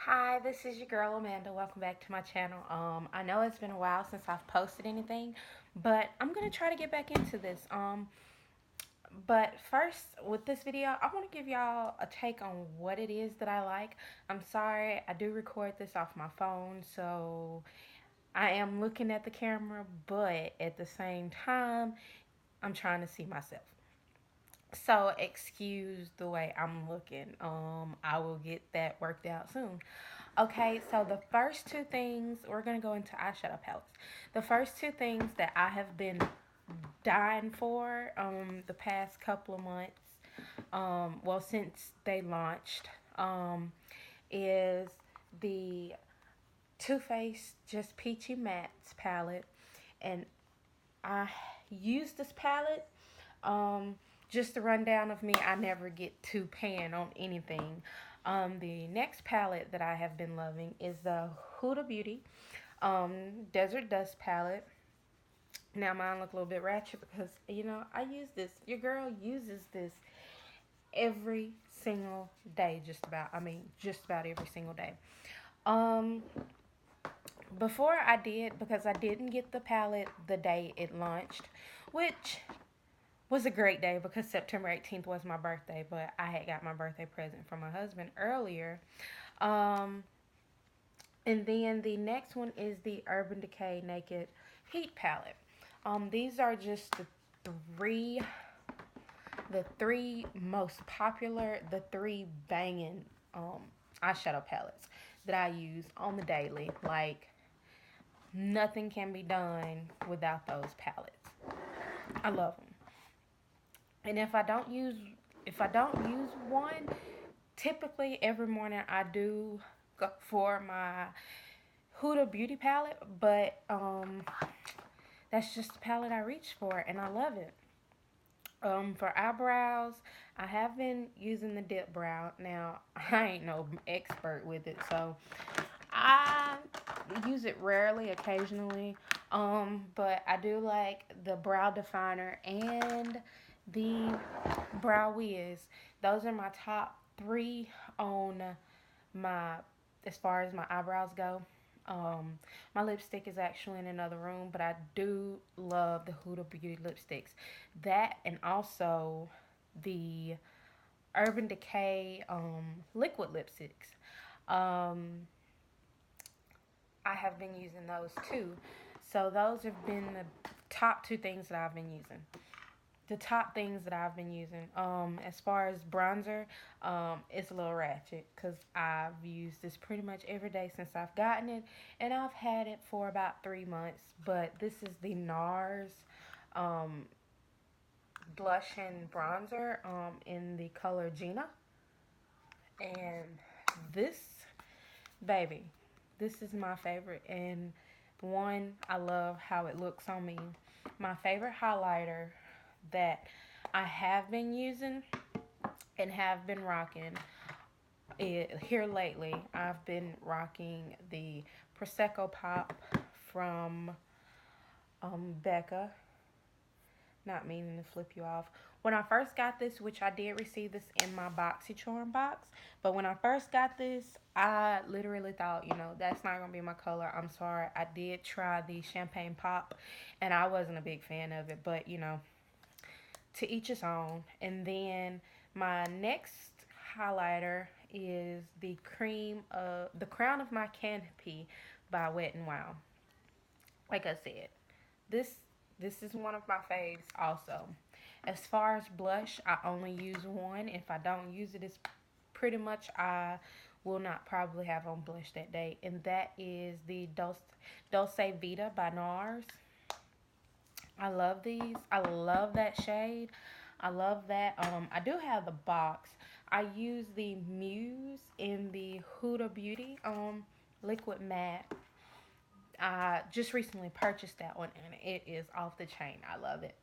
Hi, this is your girl Amanda. Welcome back to my channel. I know it's been a while since I've posted anything, but I'm gonna try to get back into this. But first, with this video, I want to give y'all a take on what it is that I like. I'm sorry, I do record this off my phone, so I am looking at the camera, but at the same time, I'm trying to see myself. So excuse the way I'm looking. I will get that worked out soon. Okay, so the first two things, we're gonna go into eyeshadow palettes. The first two things that I have been dying for the past couple of months, well since they launched, is the Too Faced Just Peachy Mattes palette. And I use this palette. Just a rundown of me, I never get too pan on anything. The next palette that I have been loving is the Huda Beauty Desert Dust palette. Now mine look a little bit ratchet because I use this. Your girl uses this every single day, just about. I mean, just about every single day. Um, Before I did, because I didn't get the palette the day it launched, which was a great day because September 18th was my birthday, but I had got my birthday present from my husband earlier. Um, and then the next one is the Urban Decay Naked Heat Palette. These are just three, the three most popular, the three banging eyeshadow palettes that I use on the daily. Like, nothing can be done without those palettes. I love them. And if I don't use one, typically every morning I do go for my Huda Beauty palette, but that's just the palette I reach for, and I love it. For eyebrows, I have been using the dip brow. Now, I ain't no expert with it, so I use it rarely, occasionally. But I do like the brow definer and the brow wiz. Those are my top three on my, as far as my eyebrows go. My lipstick is actually in another room, but I do love the Huda Beauty lipsticks. That, and also the Urban Decay liquid lipsticks. Um, I have been using those too. So those have been the top two things that I've been using. The top things that I've been using. As far as bronzer, it's a little ratchet because I've used this pretty much every day since I've gotten it, and I've had it for about 3 months. But this is the NARS um, blush and bronzer in the color Gina, and this baby, this is my favorite. And one, I love how it looks on me. My favorite highlighter that I have been using and have been rocking here lately, I've been rocking the Prosecco Pop from Becca. Not meaning to flip you off. When I first got this, which I did receive this in my BoxyCharm box, but when I first got this, I literally thought, that's not going to be my color. I'm sorry. I did try the Champagne Pop, and I wasn't a big fan of it, but, to each his own. And then my next highlighter is the Crown of My Canopy by Wet n Wild. Like I said, this this is one of my faves also. As far as blush, I only use one. If I don't use it, it's pretty much I will not probably have on blush that day. And that is the Dulce Vita by NARS. I love these. I love that shade. I love that. I do have the box. I use the Muse in the Huda Beauty liquid matte. I just recently purchased that one, and it is off the chain. I love it.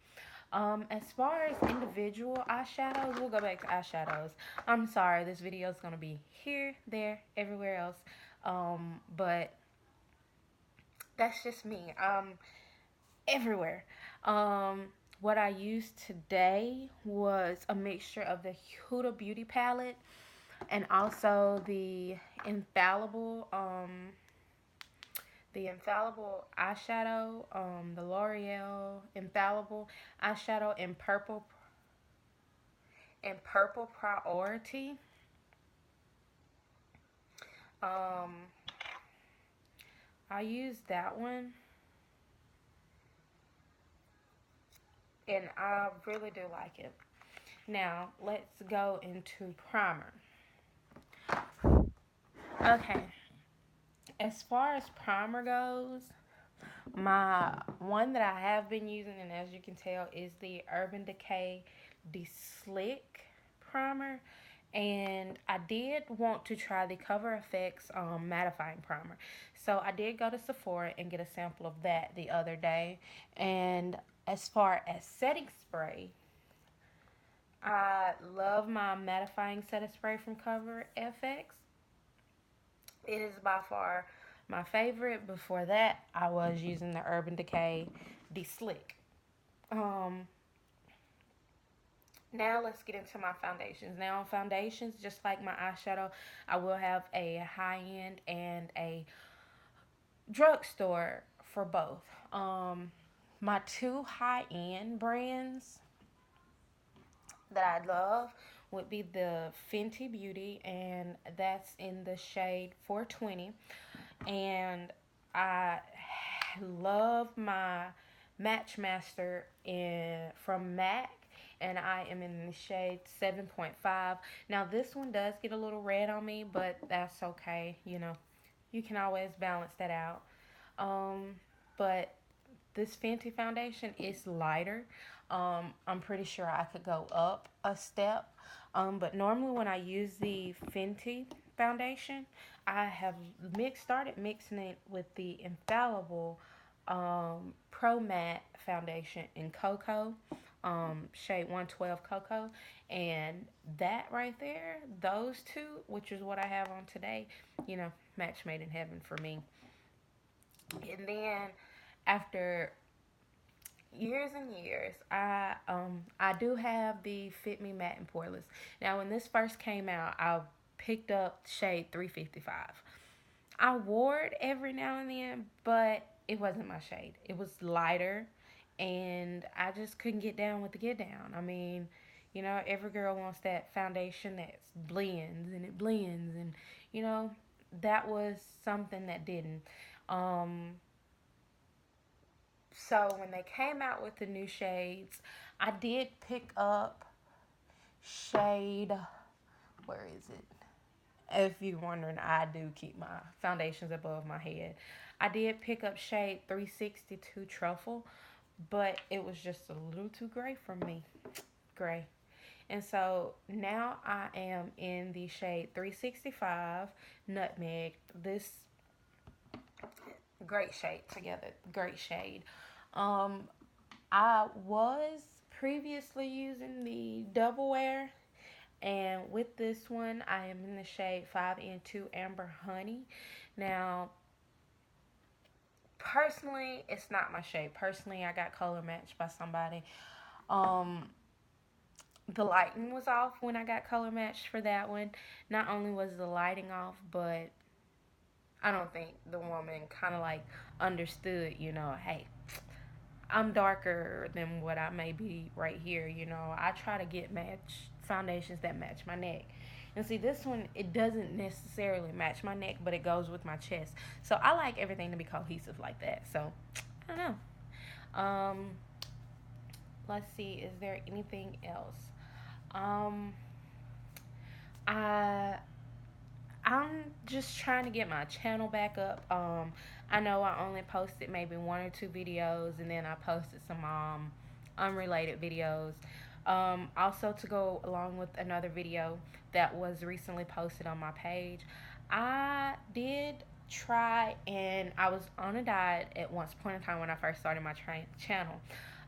As far as individual eyeshadows, we'll go back to eyeshadows. I'm sorry, this video is going to be here, there, everywhere else. But that's just me. Everywhere. Um, what I used today was a mixture of the Huda Beauty palette, And also infallible the infallible eyeshadow, the L'Oreal infallible eyeshadow in purple priority. um I used that one, and I really do like it. Now let's go into primer. Okay, as far as primer goes, my one that I have been using, and as you can tell, is the Urban Decay De Slick primer. And I did want to try the Cover FX mattifying primer. So I did go to Sephora and get a sample of that the other day. And as far as setting spray, I love my mattifying setting spray from Cover FX. It is by far my favorite. Before that, I was using the Urban Decay De Slick. Um, Now let's get into my foundations. Now on foundations, just like my eyeshadow, I will have a high end and a drugstore for both. My two high end brands that I love would be the Fenty Beauty, and that's in the shade 420. And I love my Matchmaster from MAC, and I am in the shade 7.5. Now this one does get a little red on me, but that's okay. You can always balance that out. Um, but this Fenty foundation is lighter. I'm pretty sure I could go up a step. But normally when I use the Fenty foundation, I have started mixing it with the Infallible Pro Matte foundation in Cocoa, shade 112 Cocoa. And that right there, those two, which is what I have on today, match made in heaven for me. And then after years and years, I do have the Fit Me Matte and Poreless. Now, when this first came out, I picked up shade 355. I wore it every now and then, but it wasn't my shade. It was lighter, and I just couldn't get down with the get down. I mean, every girl wants that foundation that blends and it blends, and you know, that was something that didn't. Um, so when they came out with the new shades, I did pick up shade. Where is it? If you're wondering, I do keep my foundations above my head. I did pick up shade 362 Truffle, but it was just a little too gray for me. Gray. And so now I am in the shade 365 Nutmeg. This great shade together. Great shade. Um, I was previously using the Double Wear, and with this one, I am in the shade 5N2 Amber Honey. Now, personally, it's not my shade. Personally, I got color matched by somebody. Um, the lighting was off when I got color matched for that one. Not only was the lighting off, but I don't think the woman kind of like understood, hey, I'm darker than what I may be right here. I try to get foundations that match my neck. And see, this one, it doesn't necessarily match my neck, but it goes with my chest. So I like everything to be cohesive like that. So, I don't know. Let's see, is there anything else? Um, I I'm just trying to get my channel back up. I know I only posted maybe one or two videos, and then I posted some unrelated videos. Also, to go along with another video that was recently posted on my page, I did try, and I was on a diet at once point in time when I first started my channel.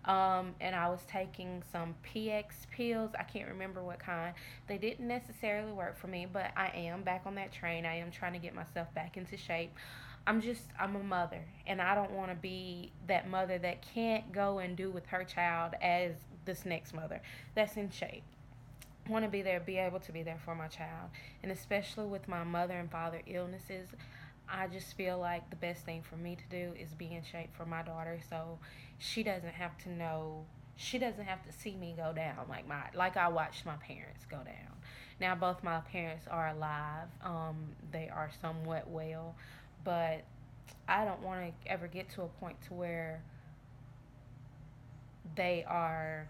And I was taking some PX pills. I can't remember what kind. They didn't necessarily work for me, but I am back on that train. I am trying to get myself back into shape. I'm a mother, and I don't want to be that mother that can't go and do with her child as this next mother that's in shape. want to be there, be able to be there for my child. And especially with my mother and father illnesses, I just feel like the best thing for me to do is be in shape for my daughter, so she doesn't have to know, she doesn't have to see me go down like I watched my parents go down. Now both my parents are alive. They are somewhat well, but I don't want to ever get to a point to they are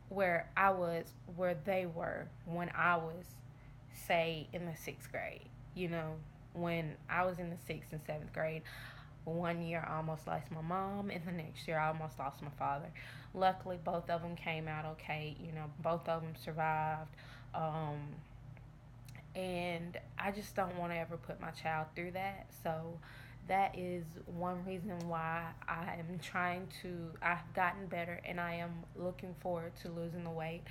where they were when I was, say, in the sixth grade. You know, when I was in the sixth and seventh grade, one year I almost lost my mom, and the next year I almost lost my father. Luckily, both of them came out okay. You know, both of them survived. Um, and I just don't want to ever put my child through that. So that is one reason why I am trying to. I've gotten better, and I am looking forward to losing the weight.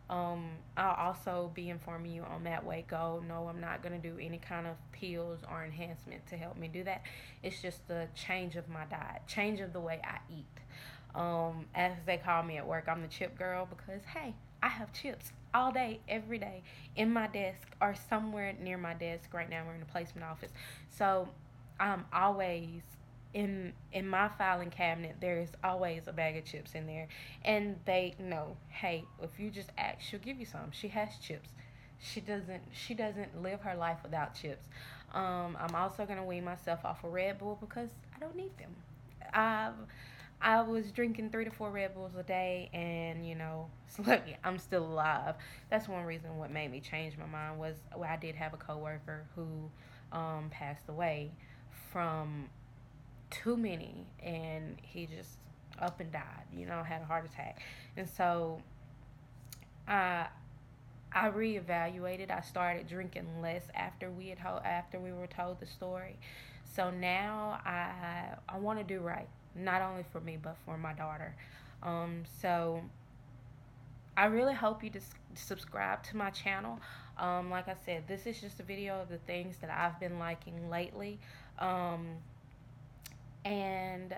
I'll also be informing you on that weight goal. No, I'm not going to do any kind of pills or enhancement to help me do that. It's just the change of my diet, change of the way I eat. As they call me at work, I'm the chip girl because, hey, I have chips all day, every day in my desk or somewhere near my desk. Right now, we're in the placement office. So I'm always in my filing cabinet. There is always a bag of chips in there, and they know, hey, if you just ask, she'll give you some. She has chips. She doesn't live her life without chips. I'm also gonna wean myself off of Red Bull because I don't need them. I've I was drinking 3 to 4 Red Bulls a day, and look, I'm still alive. That's one reason what made me change my mind was, well, I did have a coworker who passed away from too many, and he just up and died. Had a heart attack, and so I I reevaluated. I started drinking less after we were told the story. So now I want to do right, not only for me but for my daughter. So I really hope you subscribe to my channel. Like I said, this is just a video of the things that I've been liking lately, um, and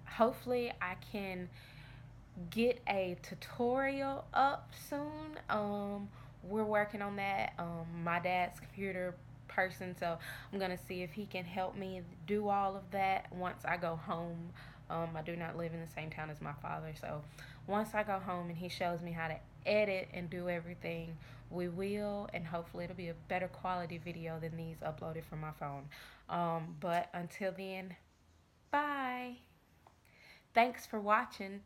hopefully I can get a tutorial up soon. We're working on that. My dad's computer person, so I'm gonna see if he can help me do all of that once I go home. I do not live in the same town as my father, so once I go home and he shows me how to edit and do everything, we will, and hopefully it'll be a better quality video than these uploaded from my phone. But until then, bye. Thanks for watching.